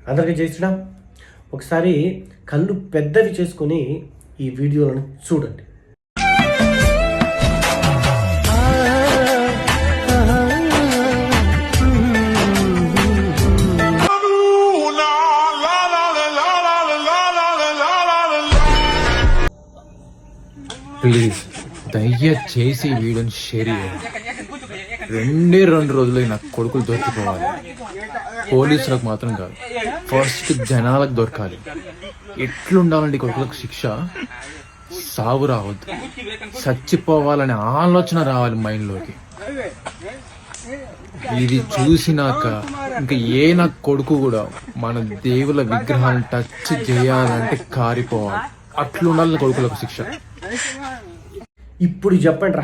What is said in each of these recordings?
అందరికీ జై శ్రీరామ్. ఒకసారి కళ్ళు పెద్దవి చేసుకొని ఈ వీడియోలను చూడండి. ప్లీజ్ దయచేసి ఈ వీడియోని షేర్ చేయండి. 2 రోజులు నా కొడుకులు దొరికిపోవాలి. పోలీసులకు మాత్రం కాదు, ఫస్ట్ జనాలకు దొరకాలి. ఎట్లుండాలండి కొడుకులకు శిక్ష? సాగు రావద్దు, చచ్చిపోవాలనే ఆలోచన రావాలి మైండ్లోకి. ఇది చూసినాక ఇంకా ఏ నా కొడుకు కూడా మన దేవుల విగ్రహాలను టచ్ చేయాలంటే కారిపోవాలి. అట్లుండాలని కొడుకులకు శిక్ష. ఇప్పుడు చెప్పండి రా,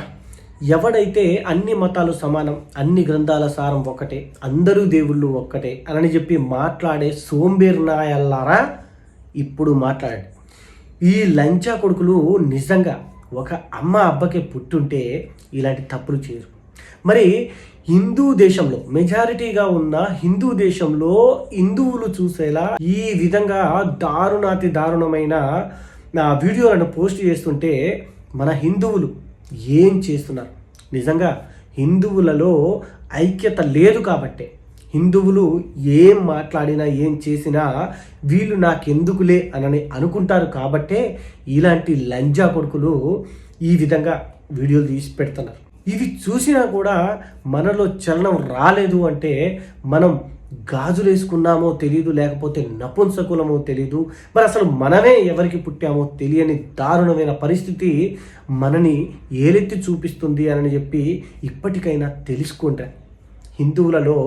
ఎవడైతే అన్ని మతాలు సమానం, అన్ని గ్రంథాల సారం ఒక్కటే, అందరూ దేవుళ్ళు ఒక్కటే అని చెప్పి మాట్లాడే సోంబేర్నాయల్లారా ఇప్పుడు మాట్లాడండి. ఈ లంచా కొడుకులు నిజంగా ఒక అమ్మ అబ్బకే పుట్టుంటే ఇలాంటి తప్పులు చేయరు. మరి హిందూ దేశంలో మెజారిటీగా ఉన్న హిందూ దేశంలో హిందువులు చూసేలా ఈ విధంగా దారుణాతి దారుణమైన వీడియోలను పోస్ట్ చేస్తుంటే మన హిందువులు ఏం చేస్తున్నారు? నిజంగా హిందువులలో ఐక్యత లేదు కాబట్టే, హిందువులు ఏం మాట్లాడినా ఏం చేసినా వీళ్ళు నాకెందుకులే అని అనుకుంటారు కాబట్టే ఇలాంటి లంజా కొడుకులు ఈ విధంగా వీడియోలు తీసి పెడుతున్నారు. ఇవి చూసినా కూడా మనలో చలనం రాలేదు అంటే మనం గాజులు వేసుకున్నామో తెలియదు, లేకపోతే నపుంసకులమో తెలియదు, మరి అసలు మనమే ఎవరికి పుట్టామో తెలియని దారుణమైన పరిస్థితి మనని ఏలెత్తి చూపిస్తుంది అని చెప్పి ఇప్పటికైనా తెలుసుకుంటా. హిందువులలో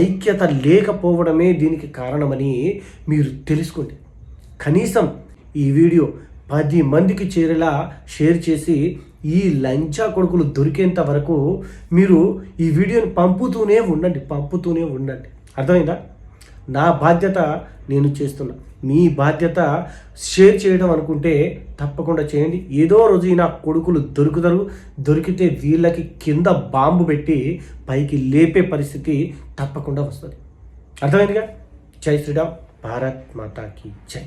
ఐక్యత లేకపోవడమే దీనికి కారణమని మీరు తెలుసుకోండి. కనీసం ఈ వీడియో 10 మందికి చేరేలా షేర్ చేసి ఈ లంచా కొడుకులు దొరికేంత వరకు మీరు ఈ వీడియోని పంపుతూనే ఉండండి. అర్థమైందా? నా బాధ్యత నేను చేస్తున్నా, మీ బాధ్యత షేర్ చేయడం అనుకుంటే తప్పకుండా చేయండి. ఏదో రోజు ఈ నా కొడుకులు దొరికితే వీళ్ళకి కింద బాంబు పెట్టి పైకి లేపే పరిస్థితి తప్పకుండా వస్తుంది. అర్థమైందిగా? జై శ్రీరామ్. భారత్ మాతాకి జై.